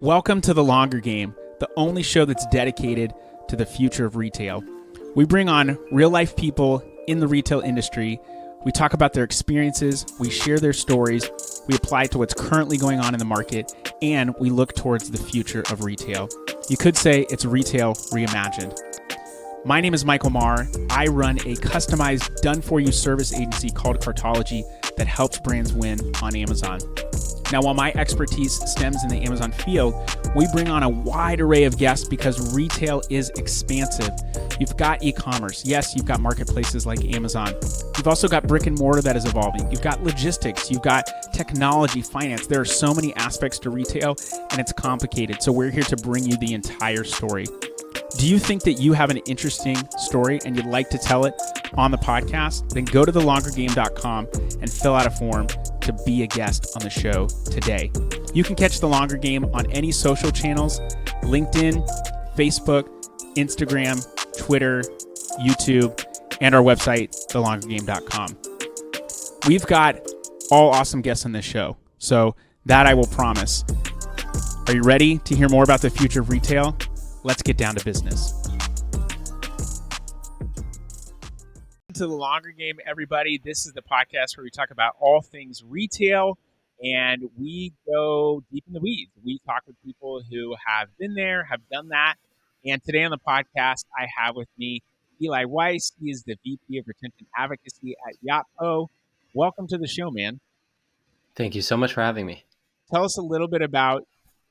Welcome to The Longer Game, the only show that's dedicated to the future of retail. We bring on real-life people in the retail industry. We talk about their experiences, we share their stories, we apply it to what's currently going on in the market, and we look towards the future of retail. You could say it's Retail Reimagined. My name is Michael Marr. I run a customized, done-for-you service agency called Cartology that helps brands win on Amazon. Now, while my expertise stems in the Amazon field, we bring on a wide array of guests because retail is expansive. You've got e-commerce. Yes, you've got marketplaces like Amazon. You've also got brick and mortar that is evolving. You've got logistics. You've got technology, finance. There are so many aspects to retail, and it's complicated. So we're here to bring you the entire story. Do you think that you have an interesting story and you'd like to tell it on the podcast? Then go to thelongergame.com and fill out a form to be a guest on the show today. You can catch The Longer Game on any social channels: LinkedIn, Facebook, Instagram, Twitter, YouTube, and our website, thelongergame.com. We've got all awesome guests on this show, so that I will promise. Are you ready to hear more about the future of retail? Let's get down to business. To The Longer Game, everybody. This is the podcast where we talk about all things retail, and we go deep in the weeds. We talk with people who have been there, have done that. And today on the podcast, I have with me Eli Weiss. He is the VP of Retention Advocacy at Yotpo. Welcome to the show, man. Thank you so much for having me. Tell us a little bit about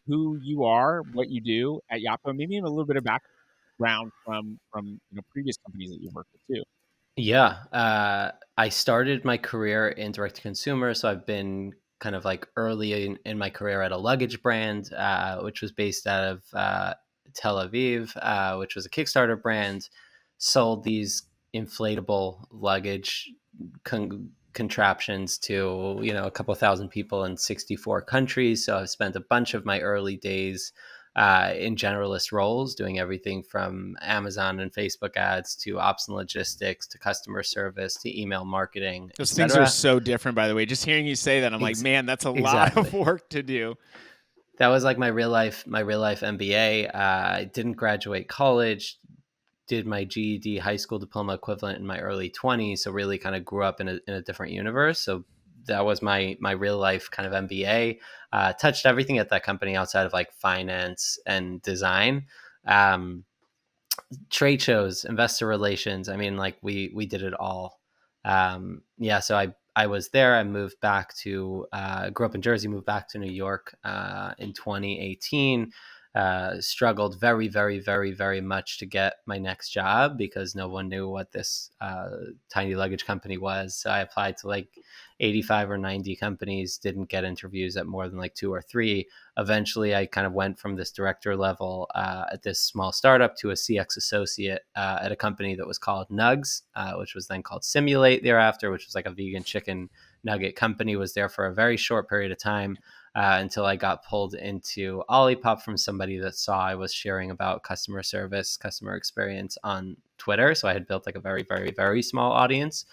who you are, what you do at Yotpo, maybe even a little bit of background from previous companies that you've worked with too. Yeah, I started my career in direct to consumer, so I've been kind of like early in my career at a luggage brand, which was based out of Tel Aviv, which was a Kickstarter brand. Sold these inflatable luggage contraptions to a couple thousand people in 64 countries. So I've spent a bunch of my early days in generalist roles, doing everything from Amazon and Facebook ads to ops and logistics to customer service to email marketing. Those things are so different, by the way. Just hearing you say that, I'm like, man, that's a lot of work to do. That was like my real life MBA. I didn't graduate college. Did my GED high school diploma equivalent in my early 20s. So really kind of grew up in a different universe. So that was my real life kind of MBA. Touched everything at that company outside of like finance and design. Trade shows, investor relations. I mean, like we did it all. So I was there. I moved back to, grew up in Jersey, moved back to New York in 2018. Struggled very, very, very, very much to get my next job because no one knew what this tiny luggage company was. So I applied to like 85 or 90 companies, didn't get interviews at more than like 2 or 3. Eventually, I kind of went from this director level at this small startup to a CX associate at a company that was called Nugs, which was then called Simulate thereafter, which was like a vegan chicken nugget company. Was there for a very short period of time. Until I got pulled into Olipop from somebody that saw I was sharing about customer service, customer experience on Twitter. So I had built like a very, very, very small audience.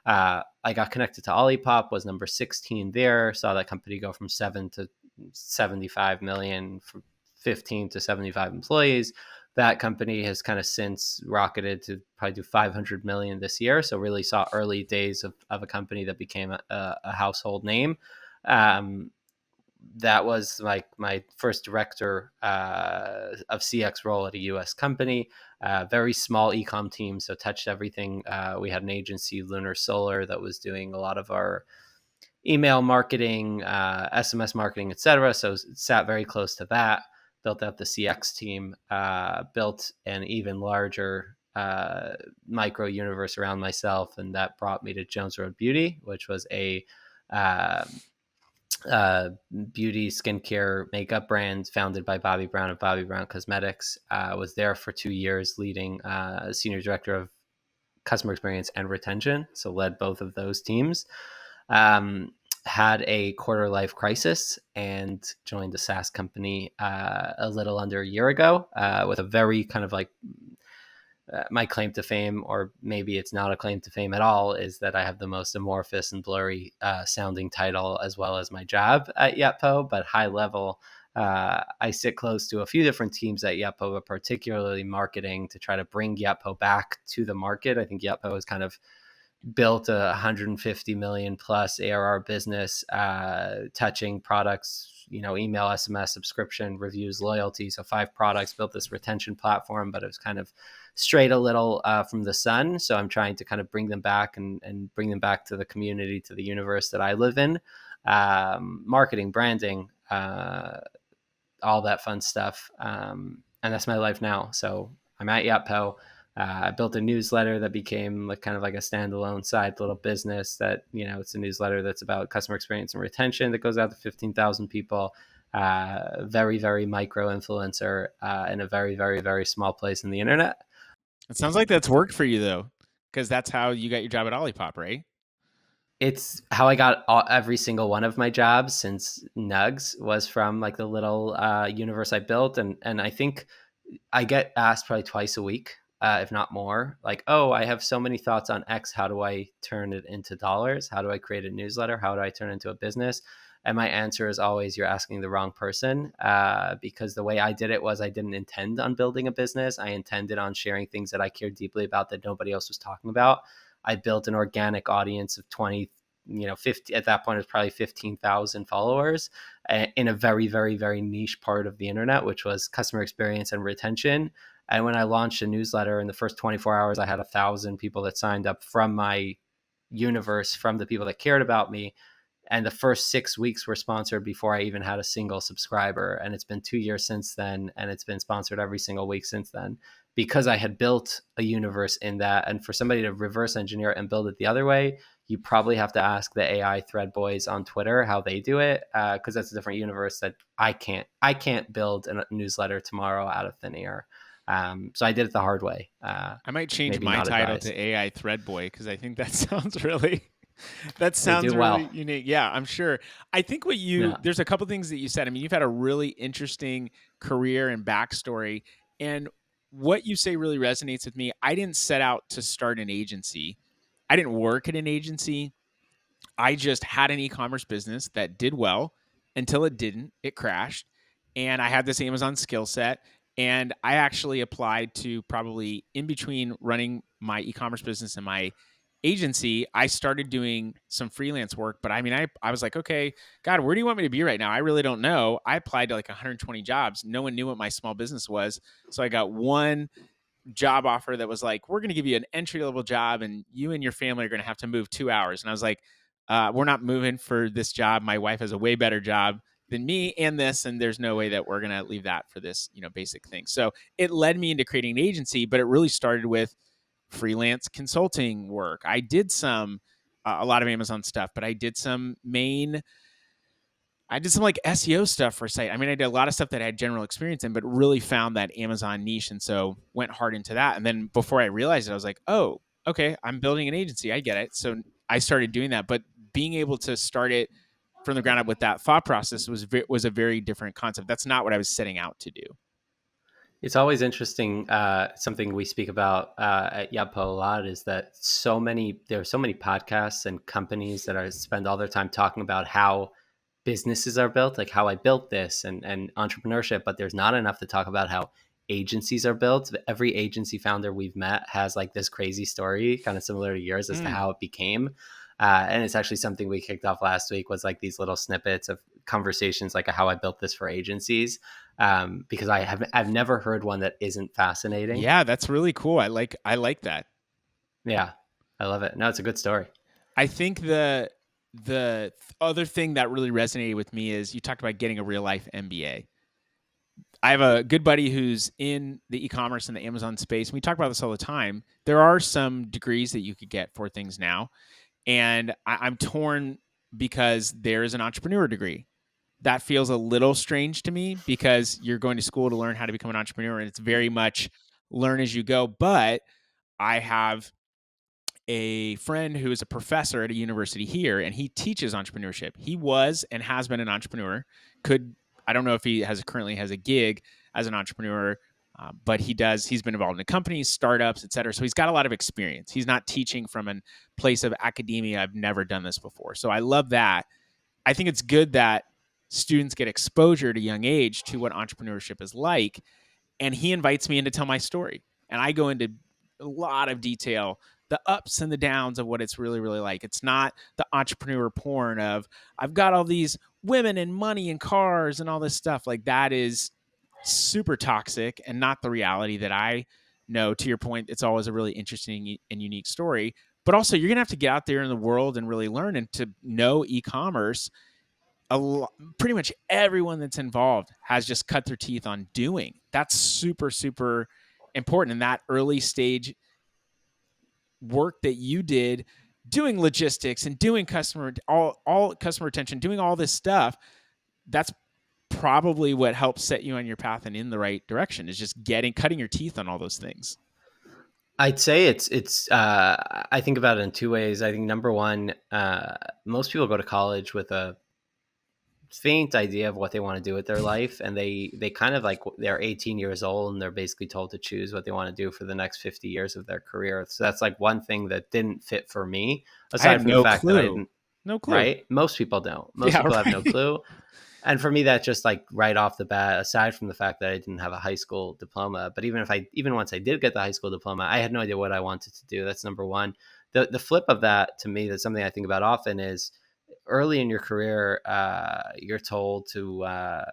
I got connected to Olipop, was number 16 there, saw that company go from 7 to 75 million, from 15 to 75 employees. That company has kind of since rocketed to probably do 500 million this year. So really saw early days of a company that became a household name. That was like my first director of CX role at a US company, very small e-com team. So touched everything. We had an agency, Lunar Solar, that was doing a lot of our email marketing, SMS marketing, etc. So sat very close to that, built out the CX team, built an even larger micro universe around myself. And that brought me to Jones Road Beauty, which was a beauty, skincare, makeup brand founded by Bobby Brown of Bobby Brown Cosmetics. Was there for 2 years leading senior director of customer experience and retention. So led both of those teams. Had a quarter life crisis and joined a SaaS company a little under a year ago with a very kind of like my claim to fame, or maybe it's not a claim to fame at all, is that I have the most amorphous and blurry sounding title as well as my job at Yotpo. But high level, I sit close to a few different teams at Yotpo, but particularly marketing to try to bring Yotpo back to the market. I think Yotpo has kind of built a 150 million plus ARR business, touching products, email, SMS, subscription, reviews, loyalty. So 5 products, built this retention platform, but it was kind of strayed a little from the sun. So I'm trying to kind of bring them back and bring them back to the community, to the universe that I live in. Marketing, branding, all that fun stuff. And that's my life now. So I'm at Yotpo. I built a newsletter that became like kind of like a standalone side little business that, it's a newsletter that's about customer experience and retention that goes out to 15,000 people. Very, very micro influencer in a very, very, very small place in the internet. It sounds like that's worked for you though, because that's how you got your job at Olipop, right? It's how I got every single one of my jobs since Nugs was from like the little universe I built. And I think I get asked probably twice a week, if not more, like, oh, I have so many thoughts on X. How do I turn it into dollars? How do I create a newsletter? How do I turn it into a business? And my answer is always, you're asking the wrong person, because the way I did it was I didn't intend on building a business. I intended on sharing things that I cared deeply about that nobody else was talking about. I built an organic audience of 20, 50, at that point it was probably 15,000 followers in a very, very, very niche part of the internet, which was customer experience and retention. And when I launched a newsletter in the first 24 hours, I had 1,000 people that signed up from my universe, from the people that cared about me. And the first 6 weeks were sponsored before I even had a single subscriber. And it's been 2 years since then. And it's been sponsored every single week since then, because I had built a universe in that. And for somebody to reverse engineer and build it the other way, you probably have to ask the AI thread boys on Twitter how they do it, because that's a different universe that I can't build a newsletter tomorrow out of thin air. So I did it the hard way. I might change my title to AI thread boy, because I think that sounds really really unique. Yeah, I'm sure. I think there's a couple things that you said. I mean, you've had a really interesting career and backstory, and what you say really resonates with me. I didn't set out to start an agency. I didn't work at an agency. I just had an e-commerce business that did well until it didn't. It crashed. And I had this Amazon skill set. And I actually applied to, probably in between running my e-commerce business and my agency, I started doing some freelance work. But I mean, I was like, okay, God, where do you want me to be right now? I really don't know. I applied to like 120 jobs. No one knew what my small business was. So I got one job offer that was like, we're going to give you an entry level job and you and your family are going to have to move 2 hours. And I was like, we're not moving for this job. My wife has a way better job than me and this, and there's no way that we're going to leave that for this, basic thing. So it led me into creating an agency, but it really started with freelance consulting work. I did a lot of Amazon stuff, but I did some like SEO stuff for a site. I mean, I did a lot of stuff that I had general experience in, but really found that Amazon niche. And so went hard into that. And then before I realized it, I was like, oh, okay, I'm building an agency. I get it. So I started doing that. But being able to start it from the ground up with that thought process was a very different concept. That's not what I was setting out to do. It's always interesting. Something we speak about at Yotpo a lot is that there are so many podcasts and companies that spend all their time talking about how businesses are built, like how I built this and entrepreneurship, but there's not enough to talk about how agencies are built. Every agency founder we've met has like this crazy story, kind of similar to yours, as to how it became. And it's actually something we kicked off last week, was like these little snippets of conversations, like how I built this for agencies, because I've never heard one that isn't fascinating. Yeah, that's really cool. I like that. Yeah, I love it. No, it's a good story. I think the other thing that really resonated with me is you talked about getting a real life MBA. I have a good buddy who's in the e-commerce and the Amazon space. And we talk about this all the time. There are some degrees that you could get for things now. And I'm torn, because there is an entrepreneur degree. That feels a little strange to me, because you're going to school to learn how to become an entrepreneur. And it's very much learn as you go. But I have a friend who is a professor at a university here, and he teaches entrepreneurship. He was and has been an entrepreneur. I don't know if he currently has a gig as an entrepreneur, but he's been involved in companies, startups, et cetera. So he's got a lot of experience. He's not teaching from a place of academia. I've never done this before. So I love that. I think it's good that students get exposure at a young age to what entrepreneurship is like. And he invites me in to tell my story. And I go into a lot of detail, the ups and the downs of what it's really, really like. It's not the entrepreneur porn of, I've got all these women and money and cars and all this stuff. Like, that is super toxic and not the reality that I know. To your point, it's always a really interesting and unique story. But also, you're going to have to get out there in the world and really learn. And to know e-commerce, pretty much everyone that's involved has just cut their teeth on doing. That's super, super important. In that early stage work that you did, doing logistics and doing all customer retention, doing all this stuff, that's probably what helps set you on your path and in the right direction, is just cutting your teeth on all those things. I'd say it's I think about it in two ways. I think number one, most people go to college with a faint idea of what they want to do with their life, and they kind of like, they're 18 years old and they're basically told to choose what they want to do for the next 50 years of their career. So that's like one thing that didn't fit for me, I aside had from the no fact that I clue. didn't. No clue. Right, most people don't. Most Yeah, people have no right. clue. And for me, that just like right off the bat, aside from the fact that I didn't have a high school diploma, but even once I did get the high school diploma, I had no idea what I wanted to do. That's number one. The flip of that, to me, that's something I think about often, is early in your career, you're told to,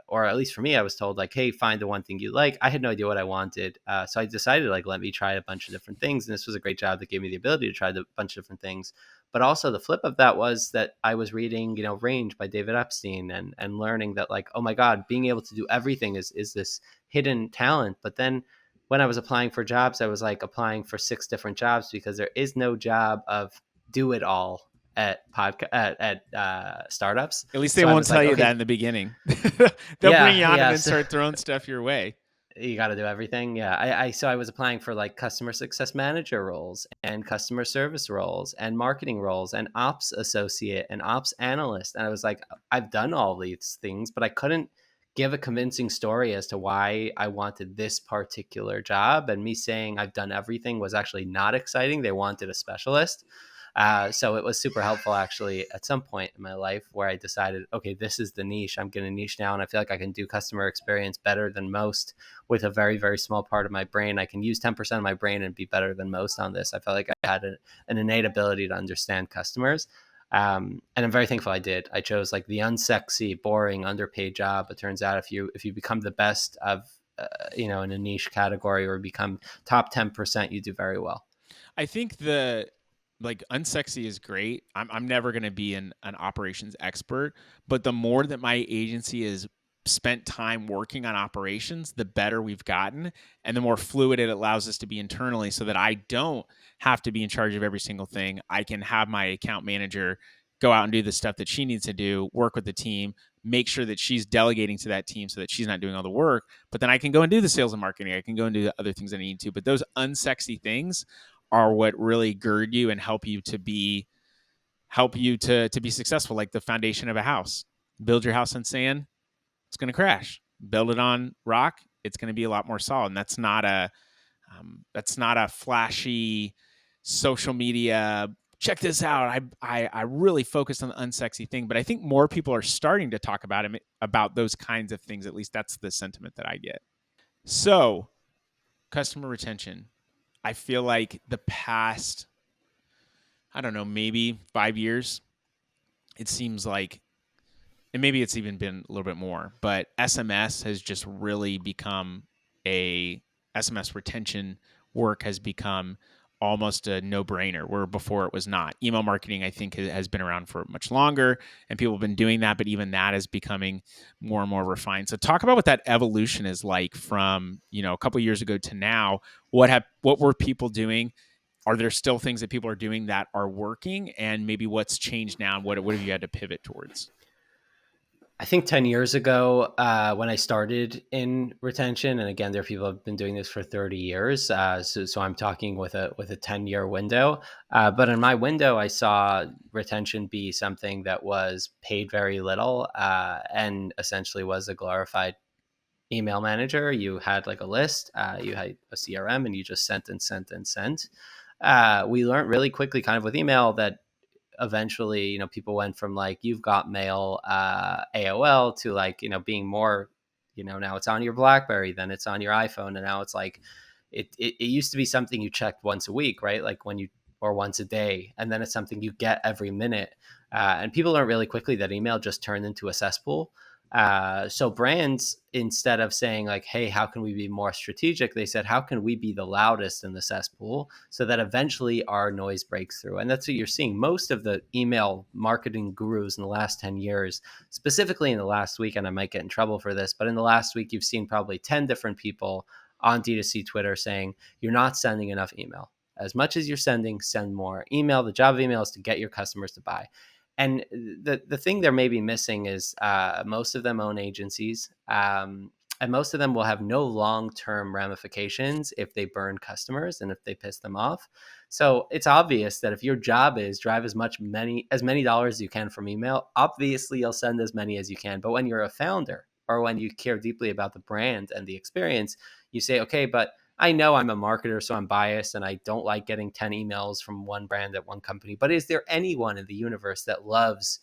or at least for me, I was told like, hey, find the one thing you like. I had no idea what I wanted. So I decided like, let me try a bunch of different things. And this was a great job that gave me the ability to try a bunch of different things. But also the flip of that was that I was reading, Range by David Epstein, and learning that like, oh my God, being able to do everything is this hidden talent. But then when I was applying for jobs, I was like applying for 6 different jobs, because there is no job of do it all at startups. At least they So I won't was like, tell you that okay, in the beginning. They'll bring you yeah, on and yeah. then So start throwing stuff your way. you got to do everything. Yeah. So I was applying for like customer success manager roles and customer service roles and marketing roles and ops associate and ops analyst. And I was like, I've done all these things, but I couldn't give a convincing story as to why I wanted this particular job. And me saying I've done everything was actually not exciting. They wanted a specialist. So it was super helpful actually at some point in my life where I decided, okay, this is the niche. I'm going to niche now. And I feel like I can do customer experience better than most with a very, very small part of my brain. I can use 10% of my brain and be better than most on this. I felt like I had an innate ability to understand customers. And I'm very thankful I did. I chose like the unsexy, boring, underpaid job. It turns out if you become the best of, in a niche category or become top 10%, you do very well. I think like unsexy is great. I'm never going to be an operations expert, but the more that my agency has spent time working on operations, the better we've gotten, and the more fluid it allows us to be internally, so that I don't have to be in charge of every single thing. I can have my account manager go out and do the stuff that she needs to do, work with the team, make sure that she's delegating to that team so that she's not doing all the work. But then I can go and do the sales and marketing. I can go and do the other things I need to. But those unsexy things are what really gird you and help you to be successful. Like the foundation of a house. Build your house on sand, it's going to crash. Build it on rock, it's going to be a lot more solid. And that's not a flashy social media. Check this out. I really focused on the unsexy thing, but I think more people are starting to talk about those kinds of things. At least that's the sentiment that I get. So, customer retention. I feel like the past, I don't know, maybe 5 years, it seems like, and maybe it's even been a little bit more, but SMS has just really become SMS retention work has become almost a no-brainer, where before it was not. Email marketing, I think, has been around for much longer, and people have been doing that, but even that is becoming more and more refined. So talk about what that evolution is like from, a couple of years ago to now. What were people doing? Are there still things that people are doing that are working, and maybe what's changed now? What have you had to pivot towards? I think 10 years ago, when I started in retention, and again, there are people who have been doing this for 30 years. So I'm talking with a 10-year window. But in my window, I saw retention be something that was paid very little, and essentially was a glorified email manager. You had like a list, you had a CRM, and you just sent and sent and sent. We learned really quickly kind of with email that eventually, people went from like, you've got mail, AOL, to like, being more, now it's on your BlackBerry, then it's on your iPhone. And now it's like, it used to be something you checked once a week, right? Like or once a day. And then it's something you get every minute. And people learned really quickly that email just turned into a cesspool. So brands, instead of saying like, hey, how can we be more strategic? They said, how can we be the loudest in the cesspool so that eventually our noise breaks through? And that's what you're seeing. Most of the email marketing gurus in the last 10 years, specifically in the last week, and I might get in trouble for this, but in the last week, you've seen probably 10 different people on D2C Twitter saying, you're not sending enough email. As much as you're sending, send more email. The job of email is to get your customers to buy. And the thing they're maybe missing is most of them own agencies, and most of them will have no long-term ramifications if they burn customers and if they piss them off. So it's obvious that if your job is drive as many dollars as you can from email, obviously you'll send as many as you can. But when you're a founder, or when you care deeply about the brand and the experience, you say, okay, but I know I'm a marketer, so I'm biased and I don't like getting 10 emails from one brand at one company. But is there anyone in the universe that loves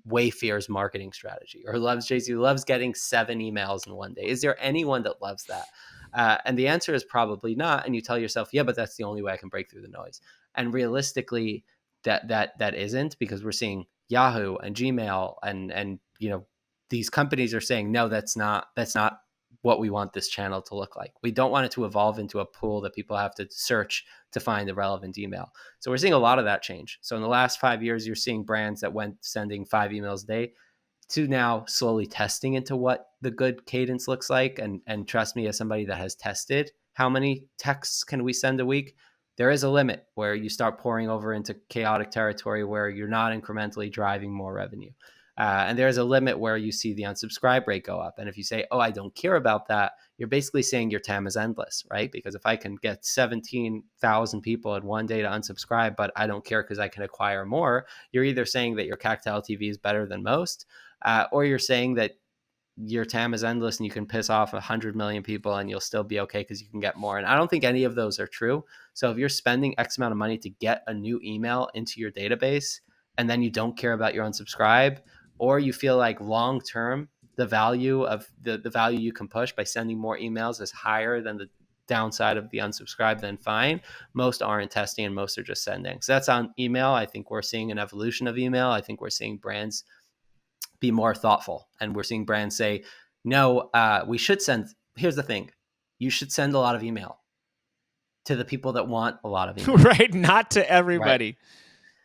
Wayfair's marketing strategy, or loves Jay-Z, loves getting 7 emails in one day? Is there anyone that loves that? And the answer is probably not. And you tell yourself, yeah, but that's the only way I can break through the noise. And realistically, that isn't, because we're seeing Yahoo and Gmail and these companies are saying, no, that's not what we want this channel to look like. We don't want it to evolve into a pool that people have to search to find the relevant email. So we're seeing a lot of that change. So in the last 5 years, you're seeing brands that went sending 5 emails a day to now slowly testing into what the good cadence looks like. And trust me, as somebody that has tested how many texts can we send a week, there is a limit where you start pouring over into chaotic territory where you're not incrementally driving more revenue. And there's a limit where you see the unsubscribe rate go up. And if you say, oh, I don't care about that, you're basically saying your TAM is endless, right? Because if I can get 17,000 people in one day to unsubscribe, but I don't care because I can acquire more, you're either saying that your CAC to LTV is better than most, or you're saying that your TAM is endless and you can piss off 100 million people and you'll still be okay because you can get more. And I don't think any of those are true. So if you're spending X amount of money to get a new email into your database and then you don't care about your unsubscribe, or you feel like long term the value of the value you can push by sending more emails is higher than the downside of the unsubscribe, then fine. Most aren't testing and most are just sending. So that's on email. I think we're seeing an evolution of email. I think we're seeing brands be more thoughtful, and we're seeing brands say, no, we should send. Here's the thing. You should send a lot of email to the people that want a lot of email. Right. Not to everybody. Right.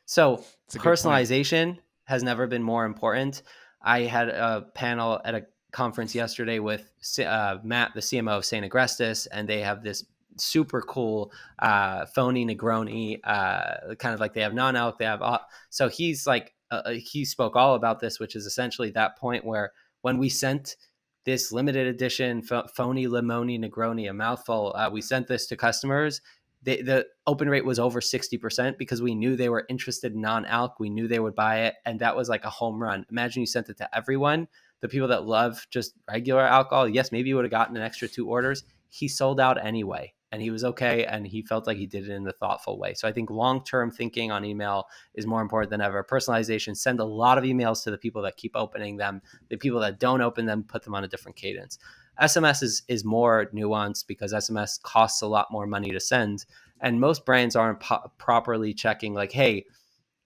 So personalization has never been more important. I had a panel at a conference yesterday with Matt, the CMO of St. Agrestis, and they have this super cool phony Negroni, kind of like they have non-alc, they have so he's like he spoke all about this, which is essentially that point where when we sent this limited edition phony Limoni Negroni, a mouthful, we sent this to customers. The open rate was over 60% because we knew they were interested in non-alc. We knew they would buy it. And that was like a home run. Imagine you sent it to everyone. The people that love just regular alcohol, yes, maybe you would have gotten an extra 2 orders. He sold out anyway, and he was okay. And he felt like he did it in a thoughtful way. So I think long-term thinking on email is more important than ever. Personalization, send a lot of emails to the people that keep opening them. The people that don't open them, put them on a different cadence. SMS is more nuanced because SMS costs a lot more money to send. And most brands aren't properly checking like, hey,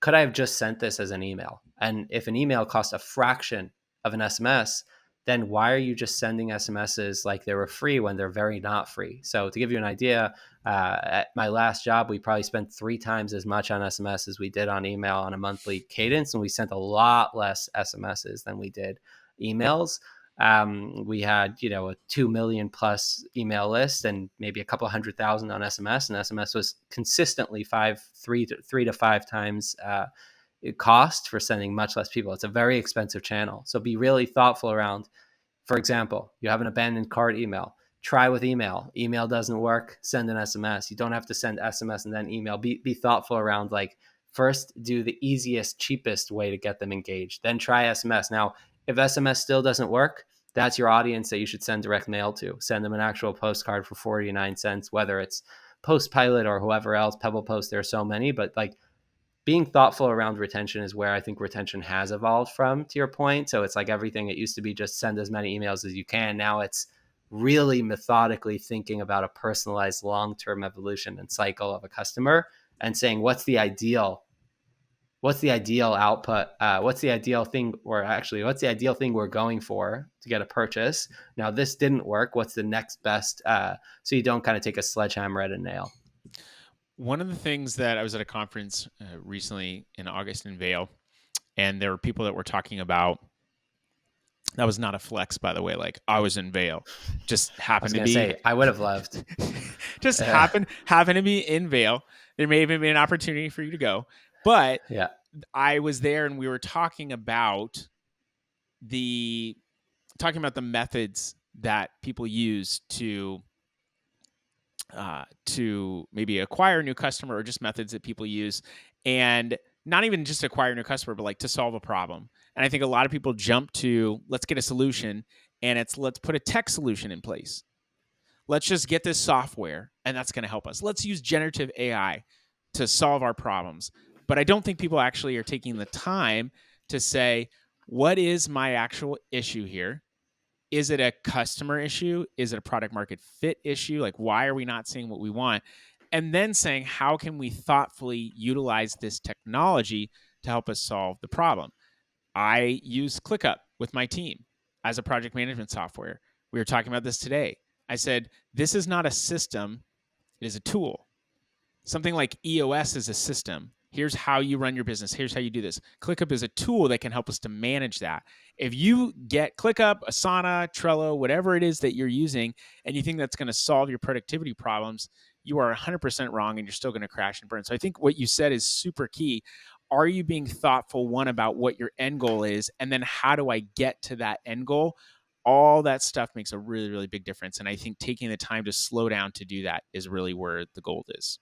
could I have just sent this as an email? And if an email costs a fraction of an SMS, then why are you just sending SMSs like they were free when they're very not free? So to give you an idea, at my last job, we probably spent 3 times as much on SMS as we did on email on a monthly cadence. And we sent a lot less SMSs than we did emails. We had, a 2 million plus email list and maybe a couple 100,000 on SMS, and SMS was consistently 3 to 5 times cost for sending much less people. It's a very expensive channel. So be really thoughtful around, for example, you have an abandoned cart email. Try with email. Email doesn't work, send an SMS. You don't have to send SMS and then email. Be thoughtful around like, first do the easiest, cheapest way to get them engaged. Then try SMS. Now, if SMS still doesn't work, that's your audience that you should send direct mail to. Send them an actual postcard for 49 cents, whether it's Postpilot or whoever else, Pebble Post, there are so many, but like being thoughtful around retention is where I think retention has evolved from, to your point. So it's like everything. It used to be just send as many emails as you can. Now it's really methodically thinking about a personalized long-term evolution and cycle of a customer and saying, what's the ideal output? What's the ideal thing, or actually, what's the ideal thing we're going for to get a purchase? Now, this didn't work. What's the next best? So you don't kind of take a sledgehammer at a nail. One of the things that I was at a conference recently in August in Vail, and there were people that were talking about, that was not a flex, by the way. Like, I was in Vail, just I was happened to going to be, say, I would have loved. just happened to be in Vail. There may even be an opportunity for you to go, but Yeah. I was there and we were talking about the methods that people use to maybe acquire a new customer, or just methods that people use, and not even just acquire a new customer, but like to solve a problem. And I think a lot of people jump to, let's get a solution, and it's, let's put a tech solution in place. Let's just get this software and that's going to help us. Let's use generative AI to solve our problems. But I don't think people actually are taking the time to say, what is my actual issue here? Is it a customer issue? Is it a product market fit issue? Like, why are we not seeing what we want? And then saying, how can we thoughtfully utilize this technology to help us solve the problem? I use ClickUp with my team as a project management software. We were talking about this today. I said, this is not a system, it is a tool. Something like EOS is a system. Here's how you run your business. Here's how you do this. ClickUp is a tool that can help us to manage that. If you get ClickUp, Asana, Trello, whatever it is that you're using, and you think that's going to solve your productivity problems, you are 100% wrong, and you're still going to crash and burn. So I think what you said is super key. Are you being thoughtful, one, about what your end goal is, and then how do I get to that end goal? All that stuff makes a really, really big difference. And I think taking the time to slow down to do that is really where the gold is.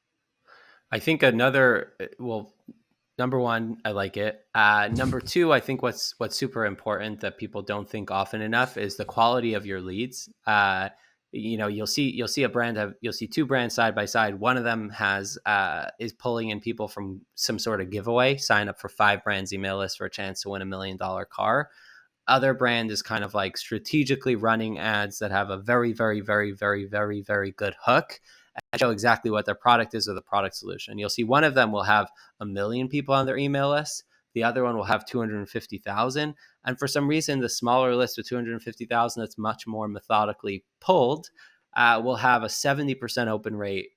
I think number one, I like it. Number two, I think what's super important that people don't think often enough is the quality of your leads. You'll see two brands side by side. One of them is pulling in people from some sort of giveaway. Sign up for 5 brands email list for a chance to win $1 million car. Other brand is kind of like strategically running ads that have a very, very, very, very, very, very good hook and show exactly what their product is or the product solution. You'll see one of them will have 1 million people on their email list. The other one will have 250,000. And for some reason, the smaller list with 250,000 that's much more methodically pulled will have a 70% open rate,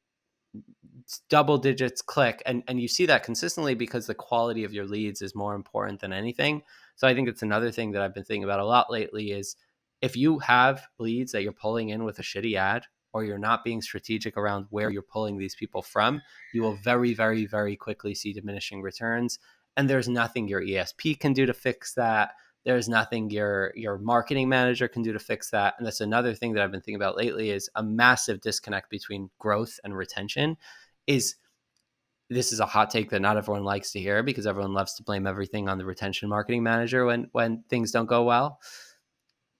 double digits click. And you see that consistently because the quality of your leads is more important than anything. So I think it's another thing that I've been thinking about a lot lately is if you have leads that you're pulling in with a shitty ad, or you're not being strategic around where you're pulling these people from, you will very, very, very quickly see diminishing returns. And there's nothing your ESP can do to fix that. There's nothing your marketing manager can do to fix that. And that's another thing that I've been thinking about lately is a massive disconnect between growth and retention. This is a hot take that not everyone likes to hear because everyone loves to blame everything on the retention marketing manager when things don't go well.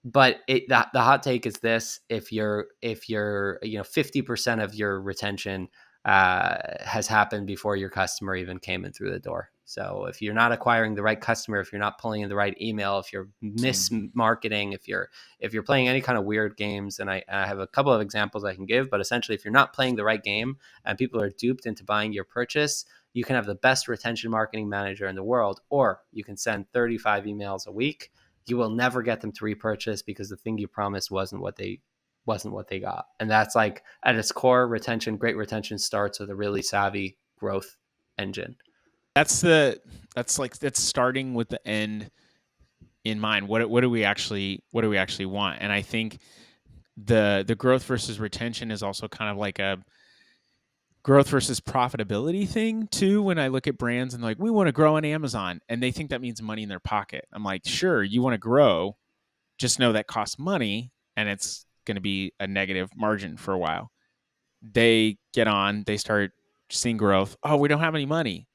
But the hot take is this: if you're 50% of your retention has happened before your customer even came in through the door. So if you're not acquiring the right customer, if you're not pulling in the right email, if you're mismarketing, if you're playing any kind of weird games, and I have a couple of examples I can give, but essentially if you're not playing the right game and people are duped into buying your purchase, you can have the best retention marketing manager in the world, or you can send 35 emails a week. You will never get them to repurchase because the thing you promised wasn't what they got. And that's like at its core, great retention starts with a really savvy growth engine. That's starting with the end in mind. What do we actually want? And I think the growth versus retention is also kind of like a growth versus profitability thing too. When I look at brands and like, we want to grow on Amazon, and they think that means money in their pocket. I'm like, sure, you want to grow, just know that costs money and it's going to be a negative margin for a while. They get on, they start seeing growth. Oh, we don't have any money.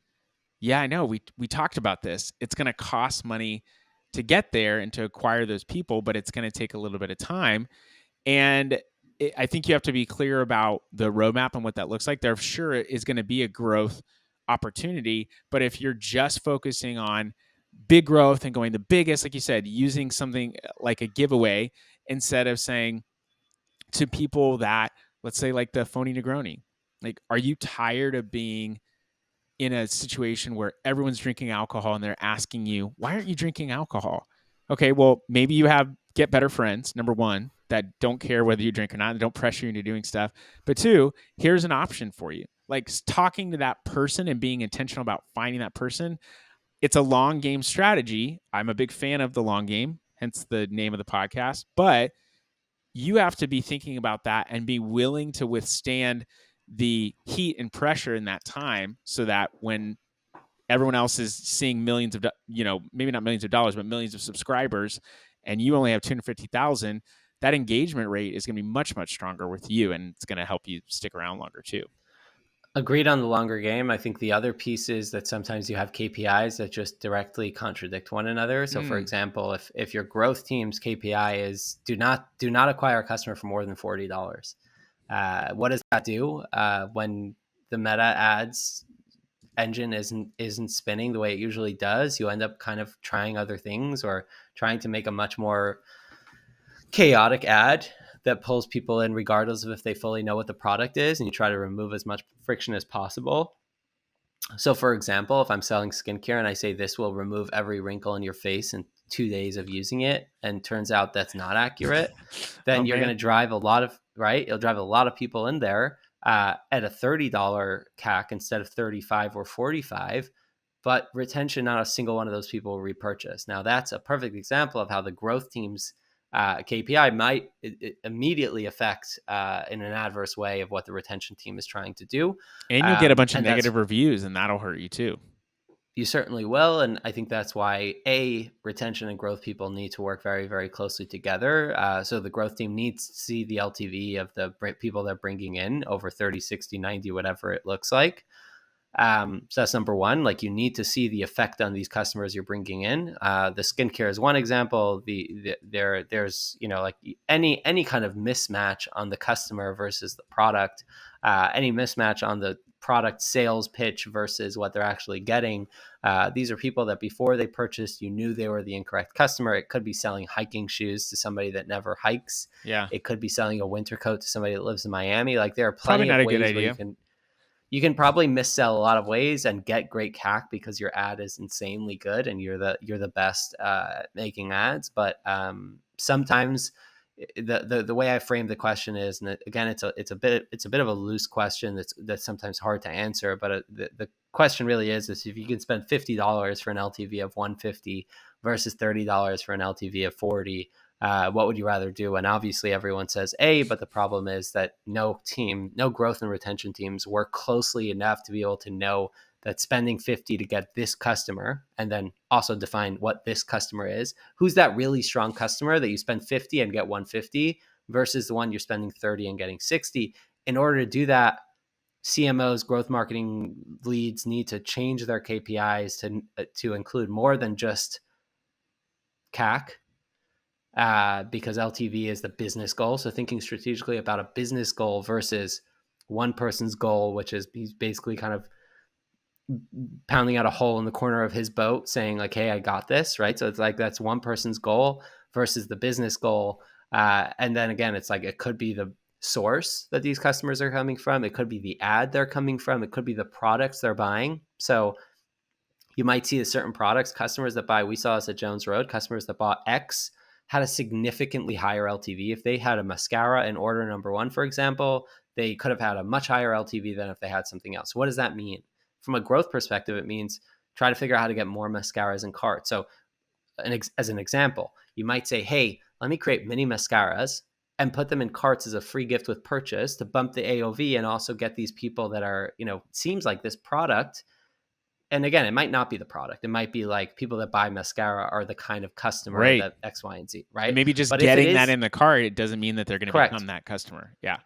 Yeah, I know. We talked about this. It's going to cost money to get there and to acquire those people, but it's going to take a little bit of time. And I think you have to be clear about the roadmap and what that looks like. There sure is going to be a growth opportunity. But if you're just focusing on big growth and going the biggest, like you said, using something like a giveaway instead of saying to people that, let's say, like the phony Negroni, like, are you tired of being in a situation where everyone's drinking alcohol and they're asking you, why aren't you drinking alcohol? Okay, well, maybe you get better friends, number one, that don't care whether you drink or not, and don't pressure you into doing stuff. But two, here's an option for you. Like, talking to that person and being intentional about finding that person. It's a long game strategy. I'm a big fan of the long game, hence the name of the podcast. But you have to be thinking about that and be willing to withstand the heat and pressure in that time, so that when everyone else is seeing millions of, maybe not millions of dollars, but millions of subscribers, and you only have 250,000, that engagement rate is going to be much, much stronger with you. And it's going to help you stick around longer too. Agreed on the longer game. I think the other piece is that sometimes you have KPIs that just directly contradict one another. So, for example, if your growth team's KPI is do not acquire a customer for more than $40, what does that do when the meta ads engine isn't spinning the way it usually does? You end up kind of trying other things or trying to make a much more chaotic ad that pulls people in regardless of if they fully know what the product is, and you try to remove as much friction as possible. So, for example, if I'm selling skincare and I say this will remove every wrinkle in your face in 2 days of using it, and turns out that's not accurate, then you're going to drive a lot of, right? You'll drive a lot of people in there at a $30 CAC instead of 35 or 45, but retention, not a single one of those people will repurchase. Now, that's a perfect example of how the growth team's KPI might immediately affect in an adverse way of what the retention team is trying to do. And you'll get a bunch of negative reviews, and that'll hurt you too. You certainly will. And I think that's why retention and growth people need to work very, very closely together. So the growth team needs to see the LTV of the people they're bringing in over 30, 60, 90, whatever it looks like. So that's number one. Like, you need to see the effect on these customers you're bringing in. The skincare is one example. There's like any kind of mismatch on the customer versus the product, any mismatch on the product sales pitch versus what they're actually getting. These are people that before they purchased, you knew they were the incorrect customer. It could be selling hiking shoes to somebody that never hikes. Yeah. It could be selling a winter coat to somebody that lives in Miami. Like, there are plenty of ways where you can probably missell a lot of ways and get great CAC because your ad is insanely good and you're the best at making ads. But sometimes the way I frame the question is, and again, it's a bit of a loose question that's sometimes hard to answer. But the question really is if you can spend $50 for an LTV of 150 versus $30 for an LTV of 40. What would you rather do? And obviously everyone says A, but the problem is that no growth and retention teams work closely enough to be able to know that spending 50 to get this customer, and then also define what this customer is. Who's that really strong customer that you spend 50 and get 150 versus the one you're spending 30 and getting 60? In order to do that, CMOs, growth marketing leads need to change their KPIs to include more than just CAC. Because LTV is the business goal. So thinking strategically about a business goal versus one person's goal, which is he's basically kind of pounding out a hole in the corner of his boat saying like, hey, I got this, right? So it's like, that's one person's goal versus the business goal. And then again, it's like, it could be the source that these customers are coming from. It could be the ad they're coming from. It could be the products they're buying. So you might see certain products, customers that buy, we saw this at Jones Road, customers that bought X had a significantly higher LTV. If they had a mascara in order number one, for example, they could have had a much higher LTV than if they had something else. What does that mean? From a growth perspective, it means try to figure out how to get more mascaras in cart. So as an example, you might say, hey, let me create mini mascaras and put them in carts as a free gift with purchase to bump the AOV and also get these people that are, seems like this product. And again, it might not be the product. It might be like people that buy mascara are the kind of customer that X, Y, and Z, right? And maybe just getting that in the cart, it doesn't mean that they're going to become that customer. Yeah.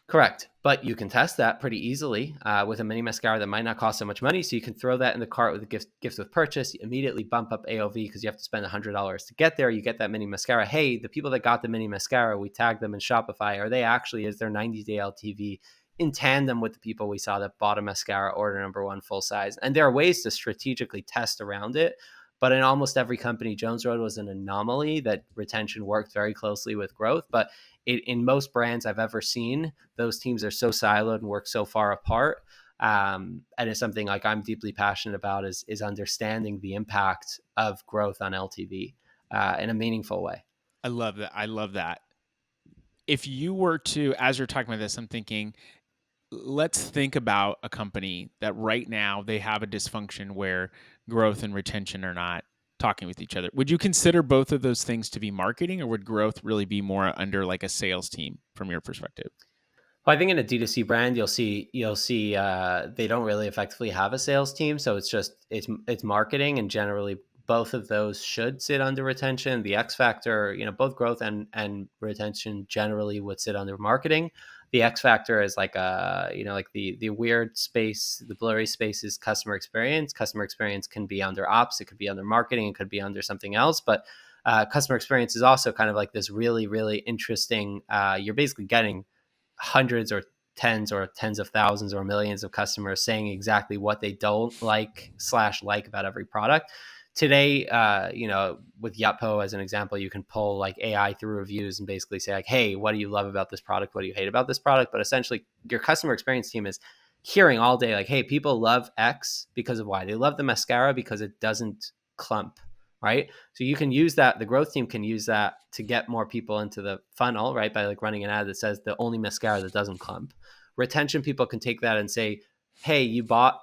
Correct. But you can test that pretty easily with a mini mascara that might not cost so much money. So you can throw that in the cart with a gift with purchase. You immediately bump up AOV because you have to spend $100 to get there. You get that mini mascara. Hey, the people that got the mini mascara, we tagged them in Shopify. Is their 90-day LTV in tandem with the people we saw that bought a mascara order number one full size. And there are ways to strategically test around it. But in almost every company, Jones Road was an anomaly that retention worked very closely with growth. But in most brands I've ever seen, those teams are so siloed and work so far apart. And it's something like I'm deeply passionate about is understanding the impact of growth on LTV in a meaningful way. I love that. I love that. If you were to, as you're talking about this, I'm thinking, let's think about a company that right now they have a dysfunction where growth and retention are not talking with each other. Would you consider both of those things to be marketing, or would growth really be more under like a sales team from your perspective? Well, I think in a D2C brand, you'll see they don't really effectively have a sales team, so it's marketing, and generally both of those should sit under retention. The X factor, both growth and retention generally would sit under marketing. The X factor is like like the weird space, the blurry space is customer experience. Customer experience can be under ops, it could be under marketing, it could be under something else, but customer experience is also kind of like this really, really interesting. You're basically getting hundreds or tens of thousands or millions of customers saying exactly what they don't like about every product. Today, with Yotpo as an example, you can pull like AI through reviews and basically say like, hey, what do you love about this product? What do you hate about this product? But essentially your customer experience team is hearing all day like, hey, people love X because of Y. They love the mascara because it doesn't clump, right? So you can use that. The growth team can use that to get more people into the funnel, right? By like running an ad that says the only mascara that doesn't clump. Retention people can take that and say, hey, you bought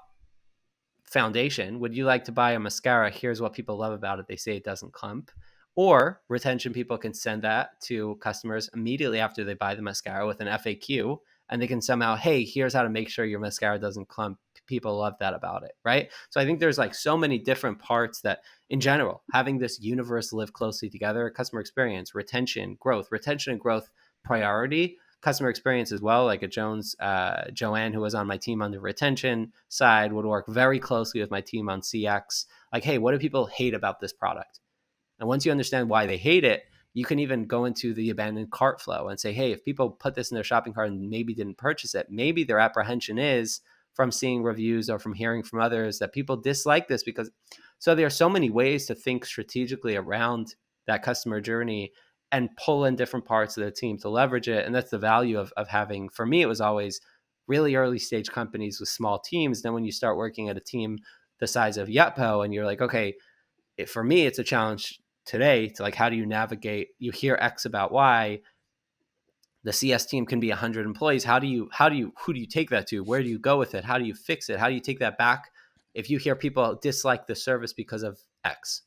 foundation. Would you like to buy a mascara? Here's what people love about it. They say it doesn't clump. Or retention people can send that to customers immediately after they buy the mascara with an FAQ, and they can somehow, hey, here's how to make sure your mascara doesn't clump. People love that about it, right? So I think there's like so many different parts that in general, having this universe live closely together, customer experience, retention and growth priority, customer experience as well. Like at Jones, Joanne, who was on my team on the retention side, would work very closely with my team on CX. Like, hey, what do people hate about this product? And once you understand why they hate it, you can even go into the abandoned cart flow and say, hey, if people put this in their shopping cart and maybe didn't purchase it, maybe their apprehension is from seeing reviews or from hearing from others that people dislike this because. So there are so many ways to think strategically around that customer journey and pull in different parts of the team to leverage it. And that's the value of having, for me, it was always really early stage companies with small teams. Then when you start working at a team the size of Yotpo and you're like, okay, for me, it's a challenge today to like, how do you navigate? You hear X about Y. The CS team can be 100 employees. Who do you take that to? Where do you go with it? How do you fix it? How do you take that back? If you hear people dislike the service because of X,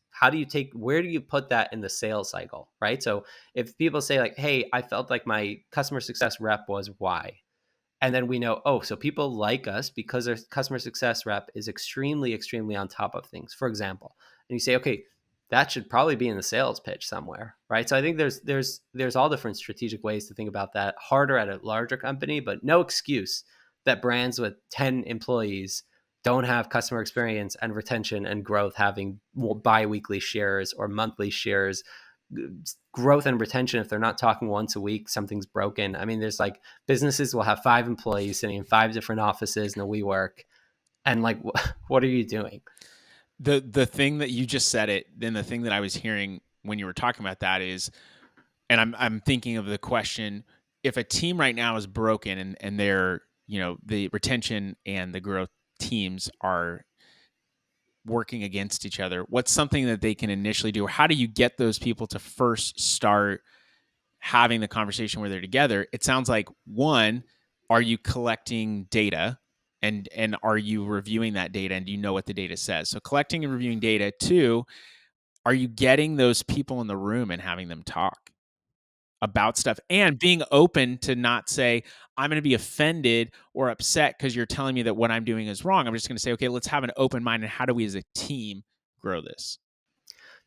where do you put that in the sales cycle, right? So if people say like, hey, I felt like my customer success rep was Y, and then we know, oh, so people like us because their customer success rep is extremely, extremely on top of things, for example. And you say, okay, that should probably be in the sales pitch somewhere, right? So I think there's all different strategic ways to think about that. Harder at a larger company, but no excuse that brands with 10 employees don't have customer experience and retention and growth having bi-weekly shares or monthly shares. Growth and retention, if they're not talking once a week, something's broken. I mean, there's like businesses will have 5 employees sitting in 5 different offices in a WeWork, and like, what are you doing? The thing that you just said it, then the thing that I was hearing when you were talking about that is, and I'm thinking of the question, if a team right now is broken and they're, the retention and the growth teams are working against each other, what's something that they can initially do? Or how do you get those people to first start having the conversation where they're together? It sounds like, one, are you collecting data, and are you reviewing that data, and do you know what the data says? So collecting and reviewing data. Two, are you getting those people in the room and having them talk about stuff and being open to not say, I'm going to be offended or upset because you're telling me that what I'm doing is wrong. I'm just going to say, okay, let's have an open mind, and how do we as a team grow this?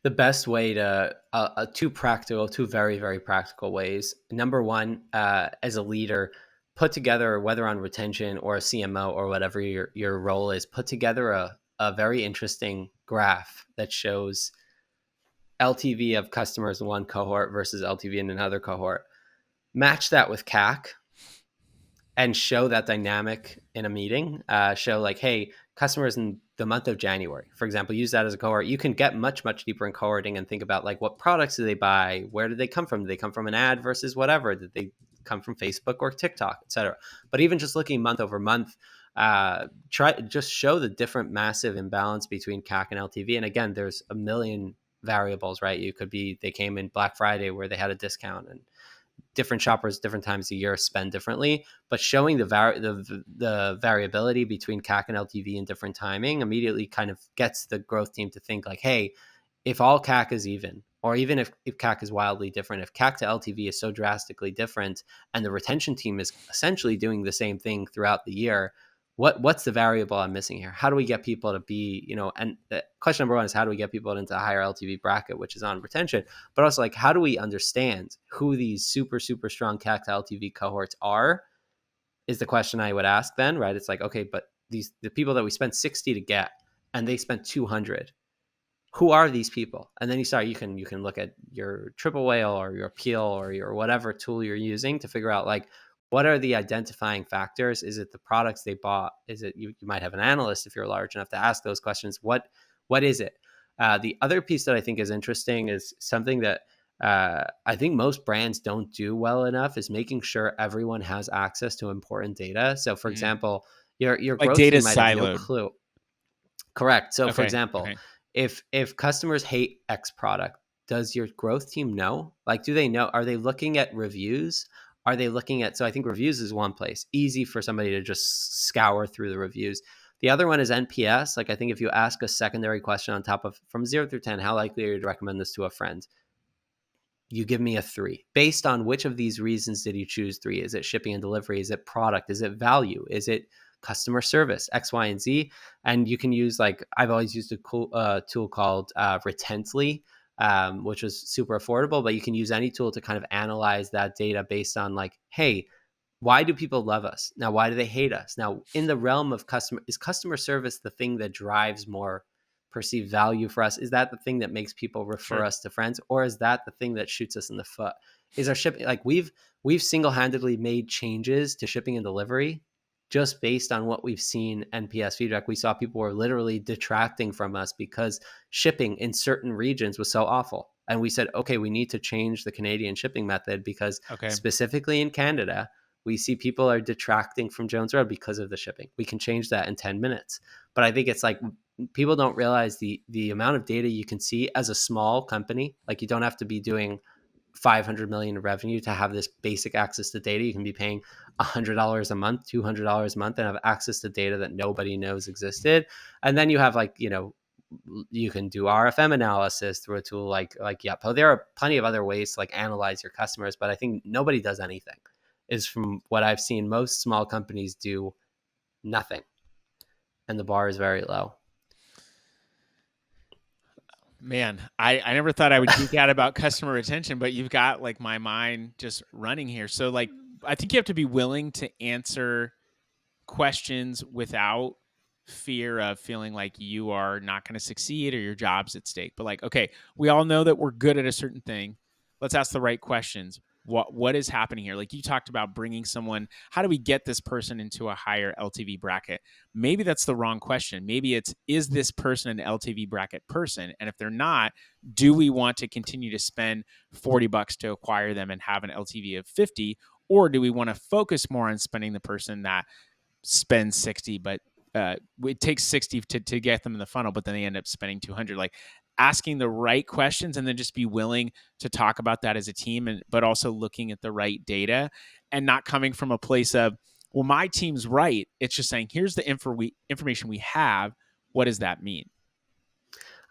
The best way to two very, very practical ways. Number one, as a leader, put together, whether on retention or a CMO or whatever your role is, put together a very interesting graph that shows LTV of customers in one cohort versus LTV in another cohort. Match that with CAC and show that dynamic in a meeting. Show like, hey, customers in the month of January, for example, use that as a cohort. You can get much, much deeper in cohorting and think about like, what products do they buy? Where did they come from? Did they come from an ad versus whatever? Did they come from Facebook or TikTok, et cetera? But even just looking month over month, try just show the different massive imbalance between CAC and LTV. And again, there's a million variables, right? You could be, they came in Black Friday where they had a discount, and different shoppers different times a year spend differently, but showing the variability between CAC and LTV in different timing immediately kind of gets the growth team to think like, hey, if all CAC is even, or even if CAC is wildly different, if CAC to LTV is so drastically different and the retention team is essentially doing the same thing throughout the year, what's the variable I'm missing here? How do we get people to be, and question number one is, how do we get people into a higher LTV bracket, which is on retention, but also like, how do we understand who these super, super strong CAC to LTV cohorts are, is the question I would ask then, right? It's like, okay, but the people that we spent 60 to get and they spent 200, who are these people? And then you can look at your triple whale or your appeal or your whatever tool you're using to figure out like, what are the identifying factors? Is it the products they bought? Is it, you might have an analyst if you're large enough to ask those questions. What is it? The other piece that I think is interesting is something that I think most brands don't do well enough, is making sure everyone has access to important data. So for example, your Like growth data team might have no siloed. clue. Correct. So for Okay. example, Okay. if customers hate X product, does your growth team know? Like, do they know? Are they looking at reviews? Are they looking at, so I think reviews is one place, easy for somebody to just scour through the reviews. The other one is NPS. Like, I think if you ask a secondary question on top of, from 0 through 10, how likely are you to recommend this to a friend? You give me a 3. Based on which of these reasons did you choose 3? Is it shipping and delivery? Is it product? Is it value? Is it customer service? X, Y, and Z. And you can use, like, I've always used a cool tool called Retently, which was super affordable, but you can use any tool to kind of analyze that data based on like, hey, why do people love us? Now, why do they hate us? Now, in the realm of customer service the thing that drives more perceived value for us? Is that the thing that makes people refer Sure. us to friends? Or is that the thing that shoots us in the foot? Is our shipping, like, we've single-handedly made changes to shipping and delivery just based on what we've seen NPS feedback. We saw people were literally detracting from us because shipping in certain regions was so awful. And we said, okay, we need to change the Canadian shipping method because Okay. specifically in Canada, we see people are detracting from Jones Road because of the shipping. We can change that in 10 minutes. But I think it's like, people don't realize the amount of data you can see as a small company. Like, you don't have to be doing 500 million in revenue to have this basic access to data. You can be paying $100 a month, $200 a month, and have access to data that nobody knows existed. And then you have, like, you can do RFM analysis through a tool like Yotpo. There are plenty of other ways to like analyze your customers, but I think nobody does anything. Is from what I've seen, most small companies do nothing, and the bar is very low. Man, I never thought I would geek out about customer retention, but you've got like my mind just running here. So like, I think you have to be willing to answer questions without fear of feeling like you are not going to succeed or your job's at stake. But like, okay, we all know that we're good at a certain thing. Let's ask the right questions. What is happening here? Like you talked about bringing someone, how do we get this person into a higher LTV bracket? Maybe that's the wrong question. Maybe it's, is this person an LTV bracket person? And if they're not, do we want to continue to spend $40 to acquire them and have an LTV of 50? Or do we want to focus more on spending the person that spends 60, but it takes 60 to get them in the funnel, but then they end up spending 200? Like, asking the right questions and then just be willing to talk about that as a team, and but also looking at the right data and not coming from a place of, well, my team's right. It's just saying, here's the information we have. What does that mean?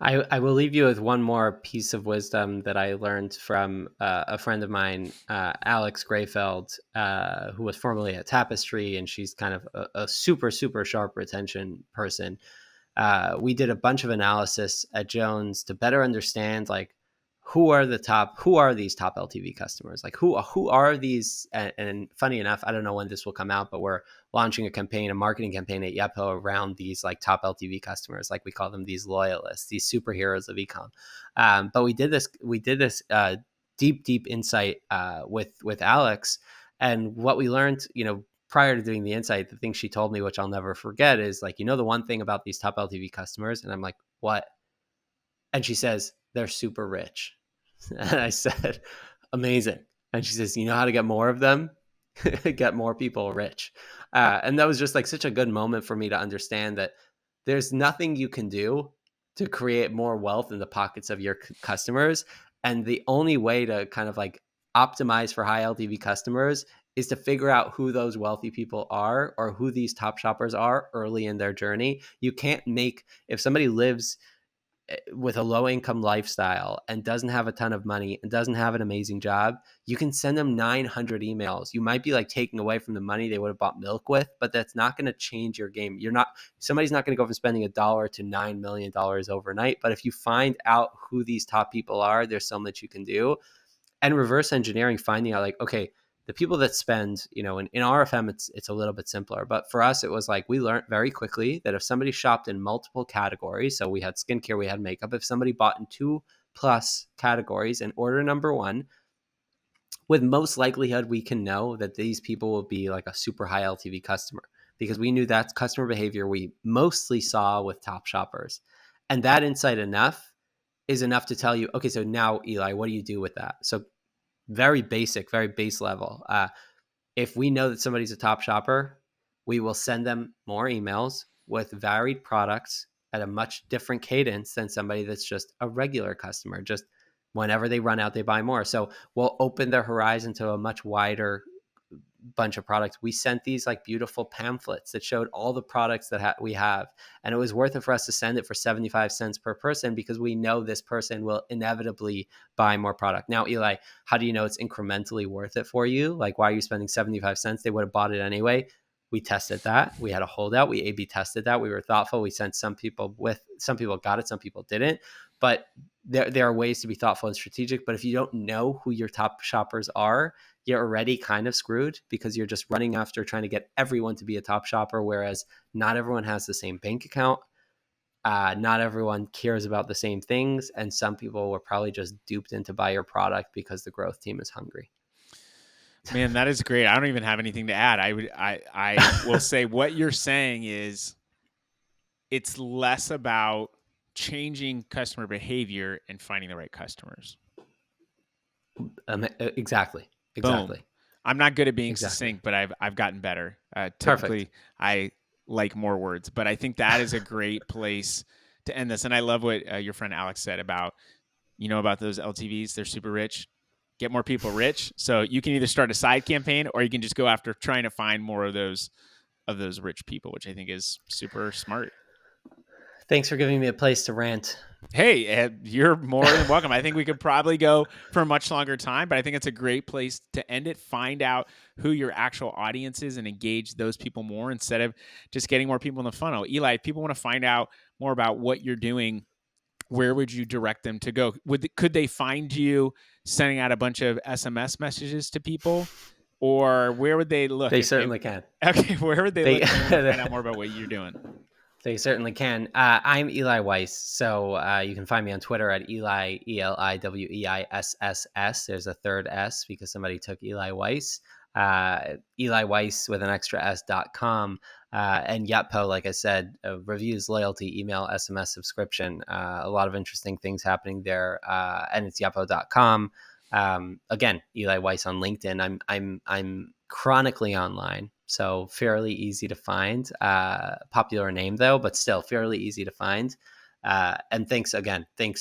I will leave you with one more piece of wisdom that I learned from a friend of mine, Alex Grayfeld, who was formerly at Tapestry, and she's kind of a super, super sharp retention person. We did a bunch of analysis at Jones to better understand, like, who are these top LTV customers? Like, who are these? And funny enough, I don't know when this will come out, but we're launching a marketing campaign at Yotpo around these like top LTV customers. Like, we call them these loyalists, these superheroes of ecom. But we did this deep insight with Alex, and what we learned, prior to doing the insight, the thing she told me, which I'll never forget, is like, the one thing about these top LTV customers? And I'm like, what? And she says, they're super rich. And I said, amazing. And she says, you know how to get more of them? Get more people rich. And that was just like such a good moment for me to understand that there's nothing you can do to create more wealth in the pockets of your customers. And the only way to kind of like optimize for high LTV customers is to figure out who those wealthy people are or who these top shoppers are early in their journey. You can't if somebody lives with a low income lifestyle and doesn't have a ton of money and doesn't have an amazing job, you can send them 900 emails. You might be like taking away from the money they would have bought milk with, but that's not going to change your game. Somebody's not going to go from spending $1 to $9 million overnight. But if you find out who these top people are, there's so much you can do. And reverse engineering, finding out like, okay, the people that spend, in RFM, it's a little bit simpler. But for us, it was like we learned very quickly that if somebody shopped in multiple categories, so we had skincare, we had makeup, if somebody bought in 2+ categories in order number one, with most likelihood, we can know that these people will be like a super high LTV customer because we knew that's customer behavior we mostly saw with top shoppers. And that insight is enough to tell you, okay, so now Eli, what do you do with that? So very basic, very base level. If we know that somebody's a top shopper, we will send them more emails with varied products at a much different cadence than somebody that's just a regular customer. Just whenever they run out, they buy more. So we'll open their horizon to a much wider bunch of products. We sent these like beautiful pamphlets that showed all the products that we have. And it was worth it for us to send it for 75 cents per person because we know this person will inevitably buy more product. Now, Eli, how do you know it's incrementally worth it for you? Like, why are you spending 75 cents? They would have bought it anyway. We tested that. We had a holdout. We A/B tested that. We were thoughtful. We sent some people got it, some people didn't. But there are ways to be thoughtful and strategic. But if you don't know who your top shoppers are, you're already kind of screwed because you're just running after trying to get everyone to be a top shopper, whereas not everyone has the same bank account. Not everyone cares about the same things. And some people were probably just duped into buy your product because the growth team is hungry. Man, that is great. I don't even have anything to add. I will say what you're saying is it's less about changing customer behavior and finding the right customers. Exactly. Boom. I'm not good at being succinct, but I've gotten better. Typically, Perfect. I like more words, but I think that is a great place to end this. And I love what your friend Alex said about those LTVs. They're super rich. Get more people rich. So you can either start a side campaign or you can just go after trying to find more of those rich people, which I think is super smart. Thanks for giving me a place to rant. Hey, you're more than welcome. I think we could probably go for a much longer time, but I think it's a great place to end it. Find out who your actual audience is and engage those people more instead of just getting more people in the funnel. Eli, if people want to find out more about what you're doing, where would you direct them to go? Could they find you sending out a bunch of SMS messages to people? Or where would they look? They certainly can. Okay, where would they look to find out more about what you're doing? They certainly can. I'm Eli Weiss, so you can find me on Twitter at Eli, ELIWEISSS. There's a third S because somebody took Eli Weiss. Eli Weiss with an extra S.com. And Yotpo, like I said, reviews, loyalty, email, SMS subscription. A lot of interesting things happening there. And it's Yotpo.com. Again, Eli Weiss on LinkedIn. I'm chronically online, so fairly easy to find. Popular name though, but still fairly easy to find. And thanks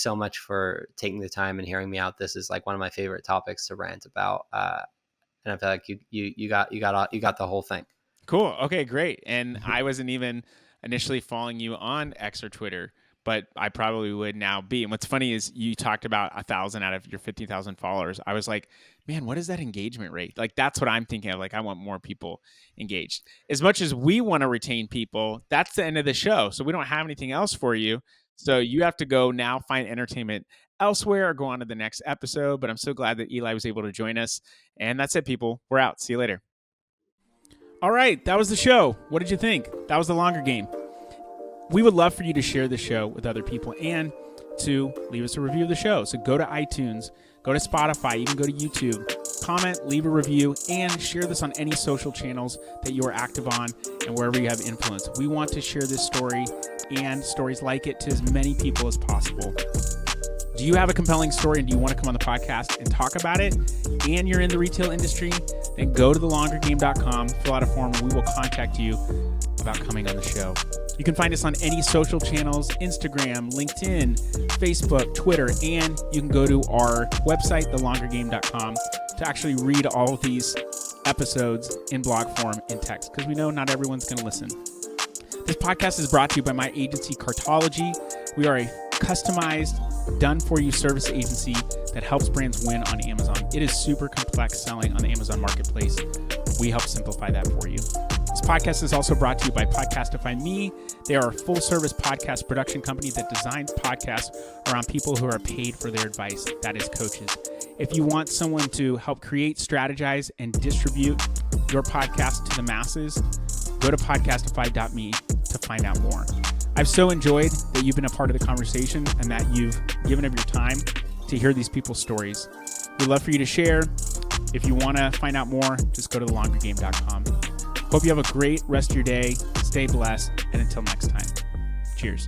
so much for taking the time and hearing me out. This is like one of my favorite topics to rant about. And I feel like you got the whole thing. Cool. Okay, great. And I wasn't even initially following you on X or Twitter, but I probably would now be. And what's funny is you talked about 1,000 out of your 50,000 followers. I was like, man, what is that engagement rate? Like, that's what I'm thinking of. Like, I want more people engaged. As much as we want to retain people, that's the end of the show. So we don't have anything else for you. So you have to go now find entertainment elsewhere or go on to the next episode. But I'm so glad that Eli was able to join us. And that's it, people. We're out. See you later. All right, that was the show. What did you think? That was the longer game. We would love for you to share the show with other people and to leave us a review of the show. So go to iTunes, go to Spotify, you can go to YouTube, comment, leave a review, and share this on any social channels that you are active on and wherever you have influence. We want to share this story and stories like it to as many people as possible. Do you have a compelling story and do you want to come on the podcast and talk about it, and you're in the retail industry? Then go to thelongergame.com, fill out a form, and we will contact you about coming on the show. You can find us on any social channels, Instagram, LinkedIn, Facebook, Twitter, and you can go to our website, thelongergame.com, to actually read all of these episodes in blog form in text, because we know not everyone's going to listen. This podcast is brought to you by my agency, Cartology. We are a customized, done-for-you service agency that helps brands win on Amazon. It is super complex selling on the Amazon marketplace. We help simplify that for you. This podcast is also brought to you by Podcastify Me. They are a full-service podcast production company that designs podcasts around people who are paid for their advice. That is coaches. If you want someone to help create, strategize, and distribute your podcast to the masses, go to podcastify.me to find out more. I've so enjoyed that you've been a part of the conversation and that you've given up your time to hear these people's stories. We'd love for you to share. If you want to find out more, just go to thelongergame.com. Hope you have a great rest of your day. Stay blessed. And until next time, cheers.